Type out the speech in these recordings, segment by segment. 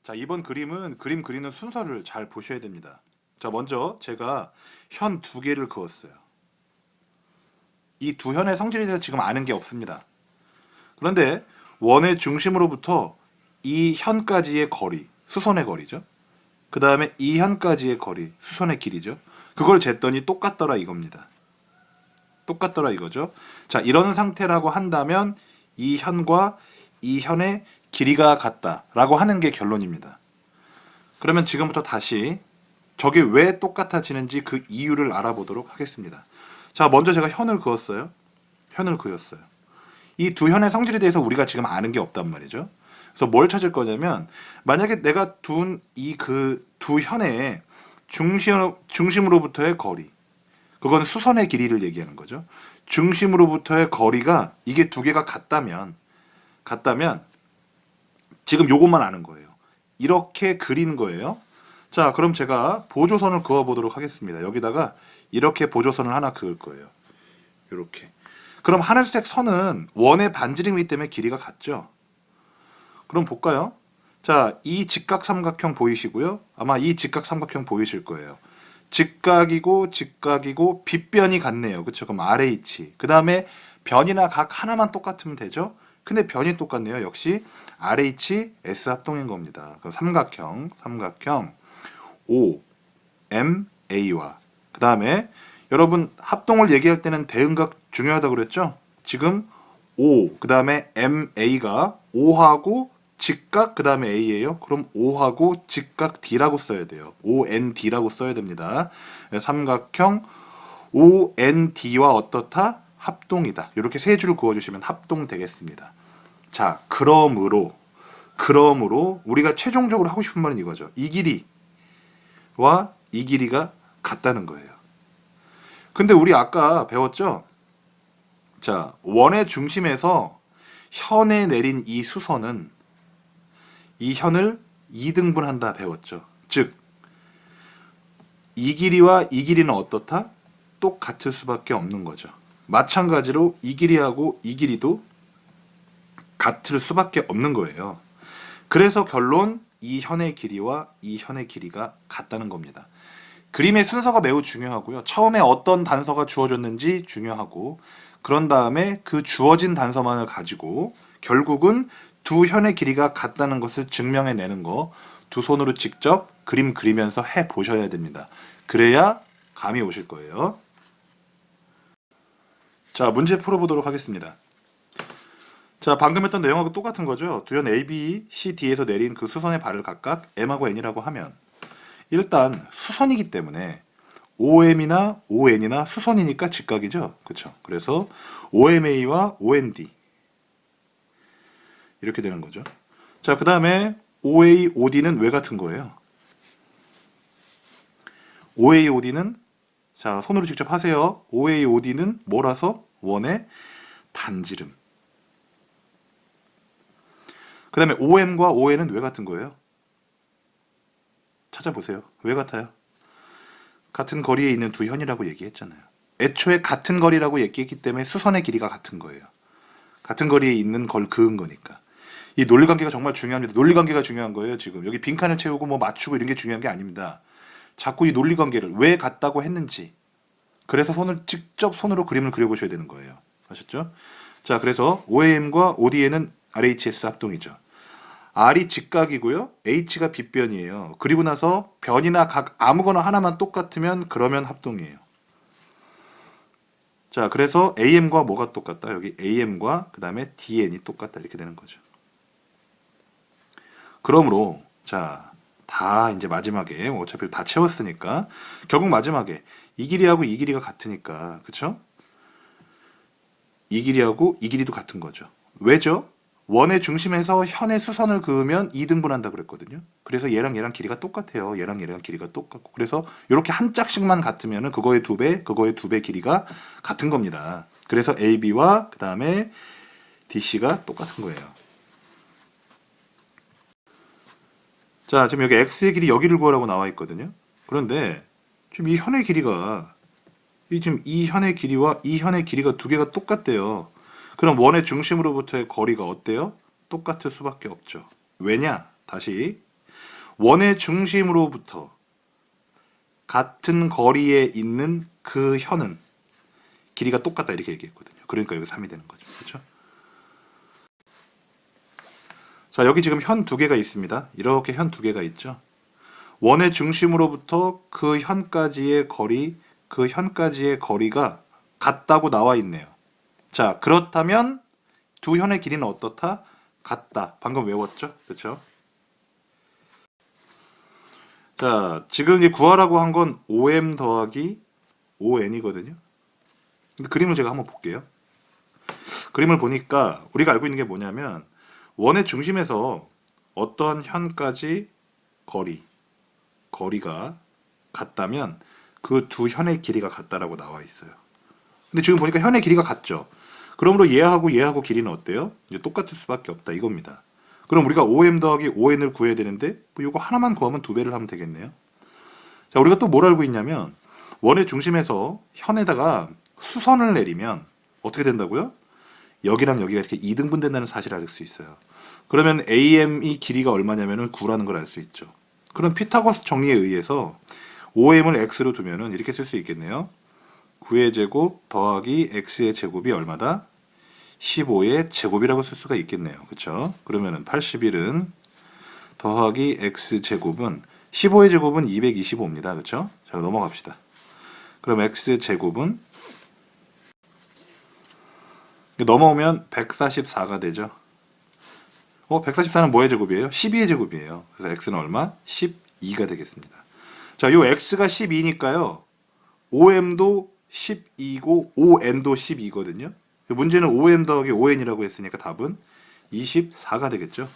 자, 이번 그림은 그림 그리는 순서를 잘 보셔야 됩니다. 자, 먼저 제가 현 두 개를 그었어요. 이 두 현의 성질에 대해서 지금 아는 게 없습니다. 그런데 원의 중심으로부터 이 현까지의 거리, 수선의 거리죠. 그 다음에 이 현까지의 거리, 수선의 길이죠. 그걸 쟀더니 똑같더라 이겁니다. 똑같더라 이거죠. 자, 이런 상태라고 한다면 이 현과 이 현의 길이가 같다라고 하는 게 결론입니다. 그러면 지금부터 다시 저게 왜 똑같아지는지 그 이유를 알아보도록 하겠습니다. 자, 먼저 제가 현을 그었어요. 현을 그었어요. 이 두 현의 성질에 대해서 우리가 지금 아는 게 없단 말이죠. 그래서 뭘 찾을 거냐면, 만약에 내가 둔 이 그 두 현의 중심으로부터의 거리, 그건 수선의 길이를 얘기하는 거죠. 중심으로부터의 거리가 이게 두 개가 같다면 지금 요것만 아는 거예요. 이렇게 그린 거예요. 자, 그럼 제가 보조선을 그어 보도록 하겠습니다. 여기다가 이렇게 보조선을 하나 그을 거예요. 이렇게. 그럼 하늘색 선은 원의 반지름이기 때문에 길이가 같죠? 그럼 볼까요? 자, 이 직각삼각형 보이시고요. 아마 이 직각삼각형 보이실 거예요. 직각이고 빗변이 같네요. 그쵸? 그럼 RH. 그 다음에 변이나 각 하나만 똑같으면 되죠? 근데 변이 똑같네요. 역시 RH, S 합동인 겁니다. 그럼 삼각형 OMA와 그 다음에 여러분 합동을 얘기할 때는 대응각 중요하다고 그랬죠? 지금 O, 그 다음에 MA가 O하고 직각, 그 다음에 A예요. 그럼 O하고 직각 D라고 써야 돼요. OND라고 써야 됩니다. 삼각형 OND와 어떻다? 합동이다. 이렇게 세 줄을 그어주시면 합동 되겠습니다. 자, 그러므로 우리가 최종적으로 하고 싶은 말은 이거죠. 이 길이와 이 길이가 같다는 거예요. 근데 우리 아까 배웠죠? 자, 원의 중심에서 현에 내린 이 수선은 이 현을 2등분한다 배웠죠. 즉, 이 길이와 이 길이는 어떻다? 똑같을 수밖에 없는 거죠. 마찬가지로 이 길이하고 이 길이도 같을 수밖에 없는 거예요. 그래서 결론, 이 현의 길이와 이 현의 길이가 같다는 겁니다. 그림의 순서가 매우 중요하고요. 처음에 어떤 단서가 주어졌는지 중요하고, 그런 다음에 그 주어진 단서만을 가지고 결국은 두 현의 길이가 같다는 것을 증명해내는 거, 두 손으로 직접 그림 그리면서 해보셔야 됩니다. 그래야 감이 오실 거예요. 자, 문제 풀어보도록 하겠습니다. 자, 방금 했던 내용하고 똑같은 거죠. 두 현 A, B, C, D에서 내린 그 수선의 발을 각각 M하고 N이라고 하면, 일단 수선이기 때문에 OM이나 ON이나 수선이니까 직각이죠. 그쵸? 그래서 OMA와 OND 이렇게 되는 거죠. 자, 그 다음에 OA, OD는 왜 같은 거예요? OA, OD는, 자, 손으로 직접 하세요. OA, OD는 뭐라서? 원의 반지름. 그 다음에 OM과 ON은 왜 같은 거예요? 찾아보세요. 왜 같아요? 같은 거리에 있는 두 현이라고 얘기했잖아요. 애초에 같은 거리라고 얘기했기 때문에 수선의 길이가 같은 거예요. 같은 거리에 있는 걸 그은 거니까. 이 논리관계가 정말 중요합니다. 논리관계가 중요한 거예요. 지금 여기 빈칸을 채우고 뭐 맞추고 이런 게 중요한 게 아닙니다. 자꾸 이 논리관계를 왜 같다고 했는지, 그래서 직접 손으로 그림을 그려보셔야 되는 거예요. 아셨죠? 자, 그래서 OM과 OD에는 RHS 합동이죠. R이 직각이고요. H가 빗변이에요. 그리고 나서 변이나 각 아무거나 하나만 똑같으면 그러면 합동이에요. 자, 그래서 AM과 뭐가 똑같다? 여기 AM과 그 다음에 DN이 똑같다. 이렇게 되는 거죠. 그러므로 자, 다 이제 마지막에 어차피 다 채웠으니까 결국 마지막에 이 길이하고 이 길이가 같으니까, 그쵸? 이 길이하고 이 길이도 같은 거죠. 왜죠? 원의 중심에서 현의 수선을 그으면 2등분한다 그랬거든요. 그래서 얘랑 길이가 똑같아요. 얘랑 길이가 똑같고. 그래서 이렇게 한 짝씩만 같으면 그거의 두 배 길이가 같은 겁니다. 그래서 AB와 그 다음에 DC가 똑같은 거예요. 자, 지금 여기 X의 길이 여기를 구하라고 나와 있거든요. 그런데 지금 이 현의 길이가 지금 이 현의 길이와 이 현의 길이가 두 개가 똑같대요. 그럼 원의 중심으로부터의 거리가 어때요? 똑같을 수밖에 없죠. 왜냐? 다시 원의 중심으로부터 같은 거리에 있는 그 현은 길이가 똑같다 이렇게 얘기했거든요. 그러니까 여기 3이 되는 거죠. 그렇죠? 자, 여기 지금 현 두 개가 있습니다. 이렇게 현 두 개가 있죠. 원의 중심으로부터 그 현까지의 거리가 같다고 나와 있네요. 자, 그렇다면 두 현의 길이는 어떻다? 같다. 방금 외웠죠? 그렇죠? 자, 지금 이 구하라고 한 건 5m 더하기 5n이거든요. 근데 그림을 제가 한번 볼게요. 그림을 보니까 우리가 알고 있는 게 뭐냐면 원의 중심에서 어떤 현까지 거리가 같다면 그 두 현의 길이가 같다라고 나와 있어요. 근데 지금 보니까 현의 길이가 같죠. 그러므로 얘하고 길이는 어때요? 이제 똑같을 수밖에 없다 이겁니다. 그럼 우리가 5m 더하기 5n을 구해야 되는데 뭐 이거 하나만 구하면 두 배를 하면 되겠네요. 자, 우리가 또 뭘 알고 있냐면 원의 중심에서 현에다가 수선을 내리면 어떻게 된다고요? 여기랑 여기가 이렇게 이등분된다는 사실을 알 수 있어요. 그러면 AM이 길이가 얼마냐면은 9라는 걸 알 수 있죠. 그럼 피타고라스 정리에 의해서 5m을 x로 두면은 이렇게 쓸 수 있겠네요. 9의 제곱 더하기 x의 제곱이 얼마다? 15의 제곱이라고 쓸 수가 있겠네요. 그렇죠? 그러면은 81은 더하기 x 제곱은 15의 제곱은 225입니다. 그렇죠? 자, 넘어갑시다. 그럼 x 제곱은 넘어오면 144가 되죠. 144는 뭐의 제곱이에요? 12의 제곱이에요. 그래서 x는 얼마? 12가 되겠습니다. 자, 요 x가 12니까요. 5m도 12고 5n도 12거든요. 문제는 5m 더하기 5n이라고 했으니까 답은 24가 되겠죠.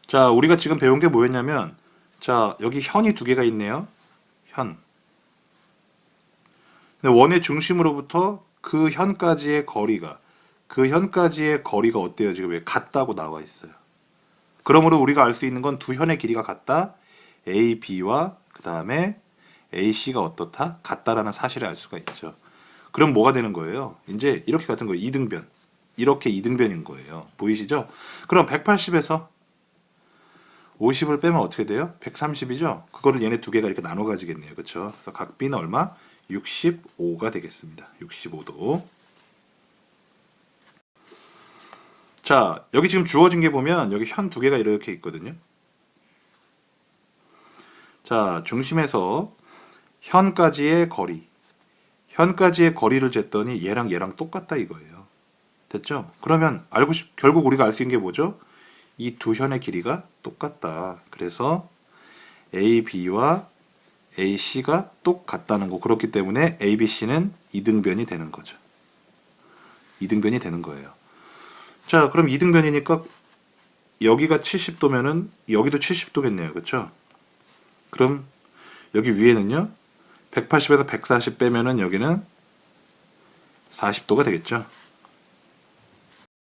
자, 우리가 지금 배운 게 뭐였냐면 자, 여기 현이 두 개가 있네요. 현. 근데 원의 중심으로부터 그 현까지의 거리가 어때요? 지금 왜 같다고 나와 있어요. 그러므로 우리가 알 수 있는 건 두 현의 길이가 같다. A, B와 그 다음에 AC가 어떻다? 같다라는 사실을 알 수가 있죠. 그럼 뭐가 되는 거예요? 이제 이렇게 같은 거예요. 이등변. 이렇게 이등변인 거예요. 보이시죠? 그럼 180에서 50을 빼면 어떻게 돼요? 130이죠? 그거를 얘네 두 개가 이렇게 나눠 가지겠네요. 그렇죠? 그래서 각 B는 얼마? 65가 되겠습니다. 65도. 자, 여기 지금 주어진 게 보면 여기 현 두 개가 이렇게 있거든요. 자, 중심에서 현까지의 거리를 쟀더니 얘랑 똑같다 이거예요. 됐죠? 그러면 결국 우리가 알 수 있는 게 뭐죠? 이 두 현의 길이가 똑같다. 그래서 AB와 AC가 똑같다는 거. 그렇기 때문에 ABC는 이등변이 되는 거죠. 이등변이 되는 거예요. 자, 그럼 이등변이니까 여기가 70도면은 여기도 70도겠네요. 그렇죠? 그럼 여기 위에는요. 180에서 140 빼면은 여기는 40도가 되겠죠.